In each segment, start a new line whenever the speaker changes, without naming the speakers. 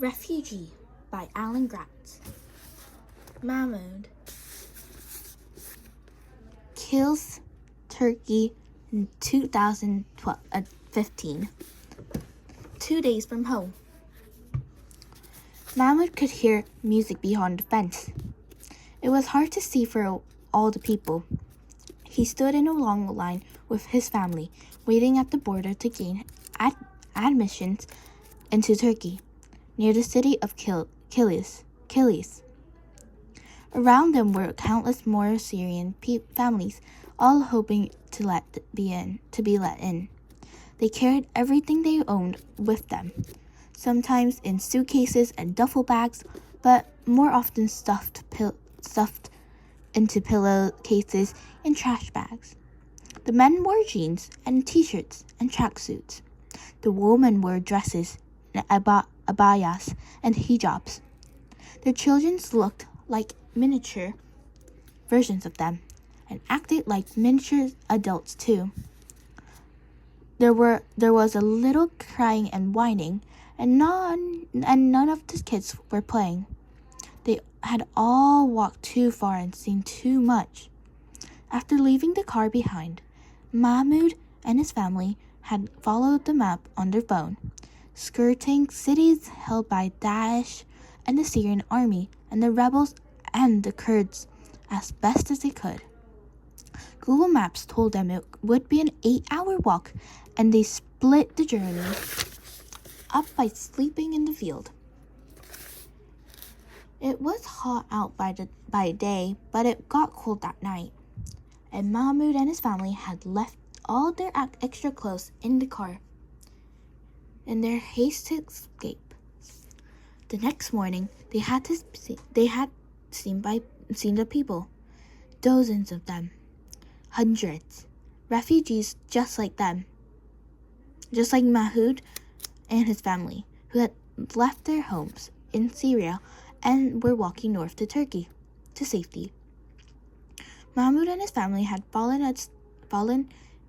Refugee by Gratz. Mahmoud kills turkey in 2015, 2 days from home. Mahmoud could hear music behind the fence. It was hard to see for all the people. He stood in a long line with his family, waiting at the border to gain admissions into Turkey, near the city of Kilis. Around them were countless more Syrian families, all hoping to be let in. They carried everything they owned with them, sometimes in suitcases and duffel bags, but more often stuffed into pillowcases and trash bags. The men wore jeans and t-shirts and tracksuits. The women wore dresses, abayas, and hijabs. Their children looked like miniature versions of them and acted like miniature adults too. There was a little crying and whining, and none of the kids were playing. They had all walked too far and seen too much. After leaving the car behind, Mahmoud and his family had followed the map on their phone, skirting cities held by Daesh and the Syrian army and the rebels and the Kurds as best as they could. Google Maps told them it would be an 8-hour walk, and they split the journey up by sleeping in the field. It was hot out by day, but it got cold that night, and Mahmoud and his family had left all their extra clothes in the car in their haste to escape. The next morning, they had seen the people, dozens of them, hundreds, refugees just like them, just like Mahmoud and his family, who had left their homes in Syria and were walking north to Turkey to safety. Mahmoud and his family had fallen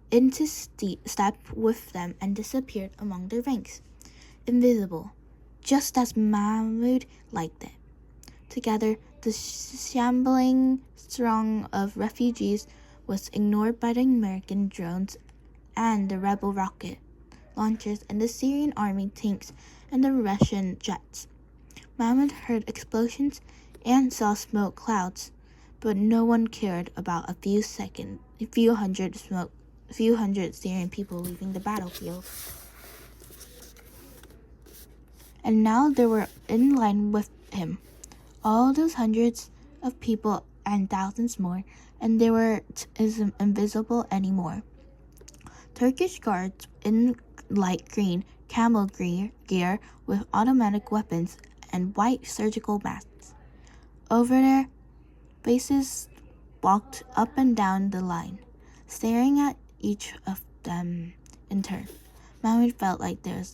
into step with them and disappeared among their ranks, invisible, just as Mahmoud liked it. Together, the shambling throng of refugees was ignored by the American drones and the rebel rocket launchers and the Syrian army tanks and the Russian jets. Mahmoud heard explosions and saw smoke clouds, but no one cared about a few hundred Syrian people leaving the battlefield. And now they were in line with him, all those hundreds of people and thousands more, and they weren't invisible anymore. Turkish guards in light green camel gear with automatic weapons and white surgical masks over their faces walked up and down the line, staring at each of them in turn. Mahmoud felt like it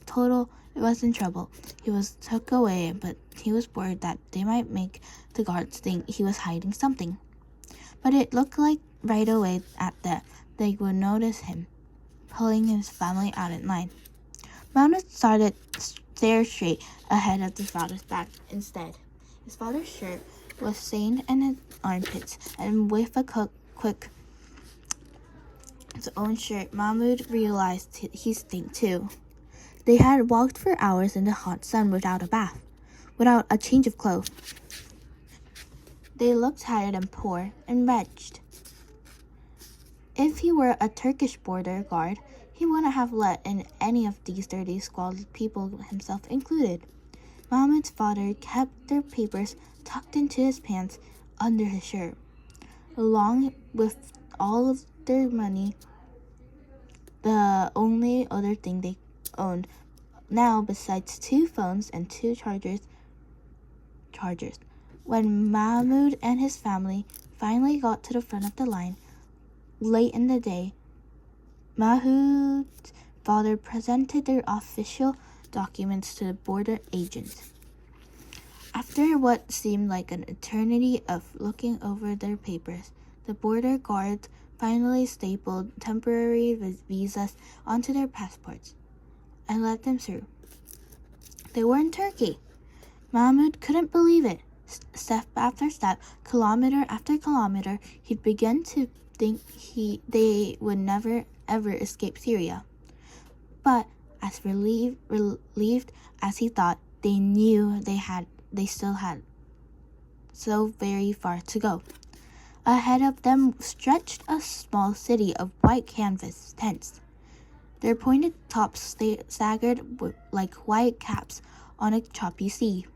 was in trouble. He was took away, but he was worried that they might make the guards think he was hiding something. But it looked like right away they would notice him, pulling his family out in line. Mahmoud started stare straight ahead of his father's back instead. His father's shirt was stained in his armpits, and with a quick his own shirt, Mahmoud realized he stank too. They had walked for hours in the hot sun without a bath, without a change of clothes. They looked tired and poor and wretched. If he were a Turkish border guard, he wouldn't have let in any of these dirty, squalid people, himself included. Mahmoud's father kept their papers tucked into his pants under his shirt, along with all of their money, the only other thing they owned now besides 2 phones and 2 chargers. When Mahmoud and his family finally got to the front of the line, late in the day, Mahmoud's father presented their official documents to the border agents. After what seemed like an eternity of looking over their papers, the border guards finally stapled temporary visas onto their passports and let them through. They were in Turkey. Mahmoud couldn't believe it. Step after step, kilometer after kilometer, he'd begun to think they would never ever escape Syria. But as relieved as he thought, they knew they still had so very far to go. Ahead of them stretched a small city of white canvas tents. Their pointed tops staggered like white caps on a choppy sea.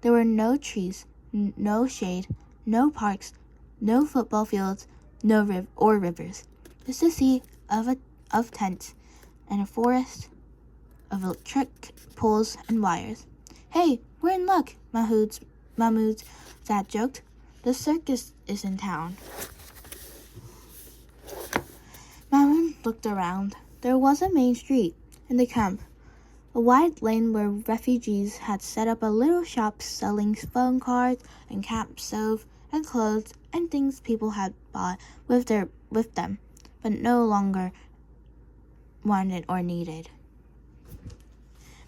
There were no trees, no shade, no parks, no football fields, no rivers. Just a sea of tents and a forest of electric poles and wires. "Hey, we're in luck," Mahmoud's dad joked. "The circus is in town." Mahmoud looked around. There was a main street in the camp, a wide lane where refugees had set up a little shop selling phone cards and camp stove and clothes and things people had bought with them, but no longer wanted or needed.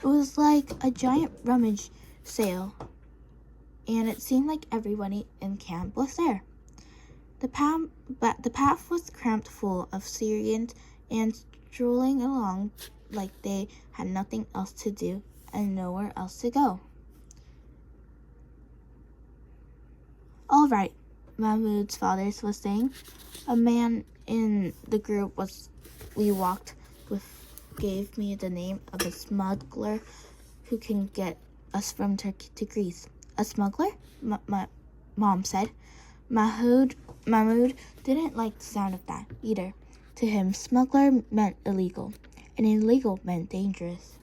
It was like a giant rummage sale, and it seemed like everybody in camp was there. The path was cramped full of Syrians and strolling along like they had nothing else to do and nowhere else to go. "All right," Mahmoud's father was saying. "A man in the group we walked with gave me the name of a smuggler who can get us from Turkey to Greece." "A smuggler?" Mom said. Mahmoud didn't like the sound of that either. To him, smuggler meant illegal, and illegal meant dangerous.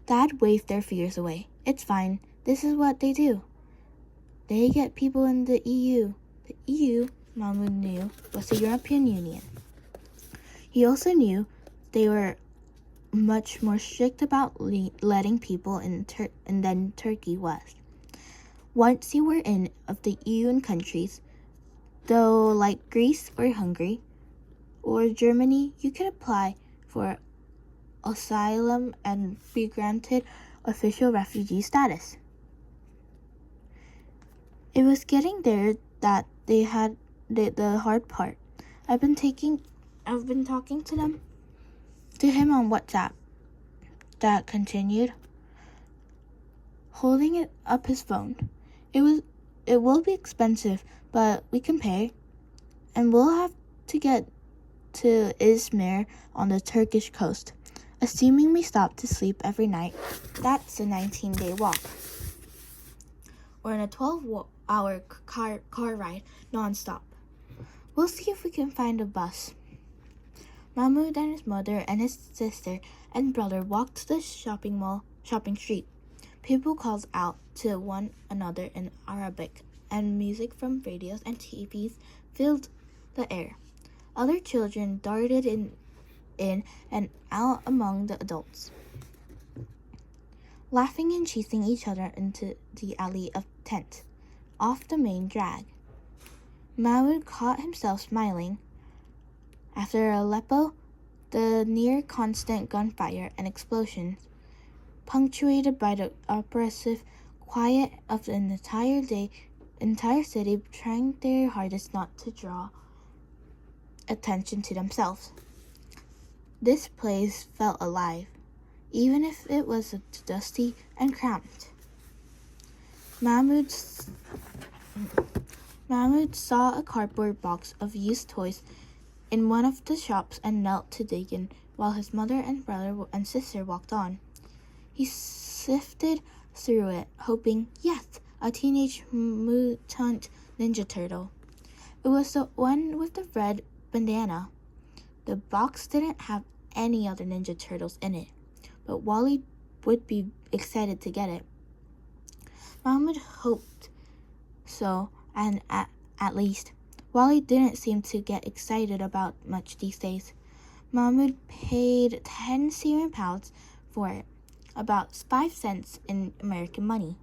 Dad waved their fears away. "It's fine. This is what they do. They get people in the EU." The EU, Mahmoud knew, was the European Union. He also knew they were much more strict about letting people in than Turkey was. Once you were in of the EU countries, though, like Greece or Hungary or Germany, you could apply for asylum and be granted official refugee status. It was getting there that they had the hard part. I've been talking to him on WhatsApp. Dad continued, holding it up his phone. It will be expensive, but we can pay. And we'll have to get to Izmir on the Turkish coast. Assuming we stop to sleep every night, that's a 19-day walk. Or in a 12-hour car ride non-stop. We'll see if we can find a bus." Mahmoud and his mother and his sister and brother walked to the shopping street. People called out to one another in Arabic, and music from radios and TVs filled the air. Other children darted in and out among the adults, laughing and chasing each other into the alley of tents, off the main drag. Mahmoud caught himself smiling. After Aleppo, the near-constant gunfire and explosions, punctuated by the oppressive quiet of an entire city trying their hardest not to draw attention to themselves. This place felt alive, even if it was dusty and cramped. Mahmoud saw a cardboard box of used toys in one of the shops and knelt to dig in while his mother and brother and sister walked on. He sifted through it, hoping, yes, a teenage mutant ninja turtle. It was the one with the red bandana. The box didn't have any other Ninja Turtles in it, but Wally would be excited to get it. Mahmoud hoped so, and at least, Wally didn't seem to get excited about much these days. Mahmoud paid 10 Syrian pounds for it, about 5 cents in American money.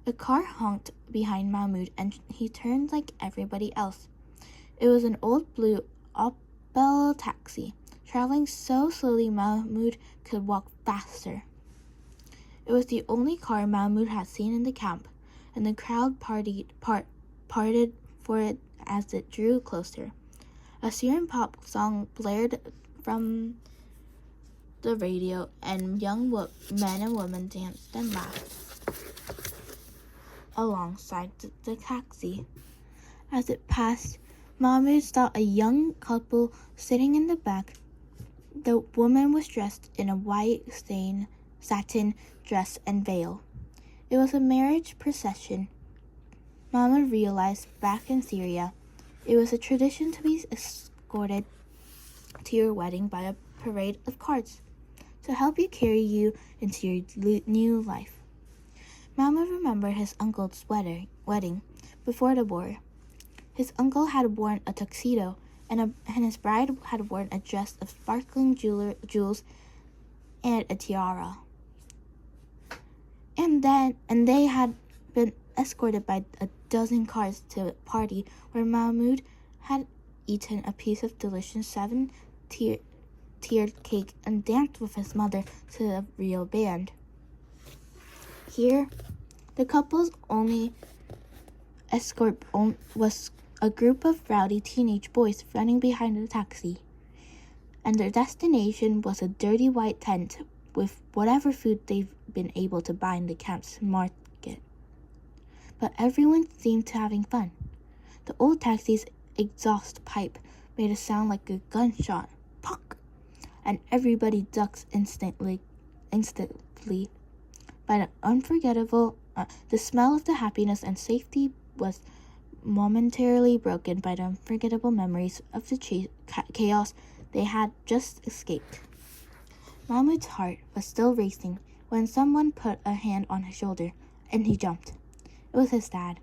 A car honked behind Mahmoud, and he turned like everybody else. It was an old blue Opel taxi, traveling so slowly Mahmoud could walk faster. It was the only car Mahmoud had seen in the camp, and the crowd parted for it as it drew closer. A Syrian pop song blared from the radio, and young men and women danced and laughed alongside the taxi. As it passed, Mahmoud saw a young couple sitting in the back. The woman was dressed in a white satin dress and veil. It was a marriage procession. Mahmoud realized back in Syria, it was a tradition to be escorted to your wedding by a parade of carts to help you carry you into your new life. Mahmoud remembered his uncle's wedding before the war. His uncle had worn a tuxedo, and his bride had worn a dress of sparkling jewels and a tiara. And they had been escorted by a dozen cars to a party where Mahmoud had eaten a piece of delicious tiered cake and danced with his mother to a real band. Here, the couple's only escort was a group of rowdy teenage boys running behind the taxi, and their destination was a dirty white tent with whatever food they've been able to buy in the camp's market. But everyone seemed to having fun. The old taxi's exhaust pipe made a sound like a gunshot, punk, and everybody ducks instantly. By the smell of the happiness and safety was momentarily broken by the unforgettable memories of the chaos they had just escaped. Mahmoud's heart was still racing when someone put a hand on his shoulder, and he jumped. It was his dad.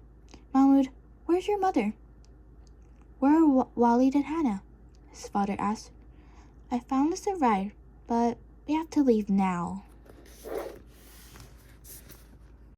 "Mahmoud, where's your mother?" "Where are Walid and Hannah?" his father asked. "I found us a ride, but we have to leave now."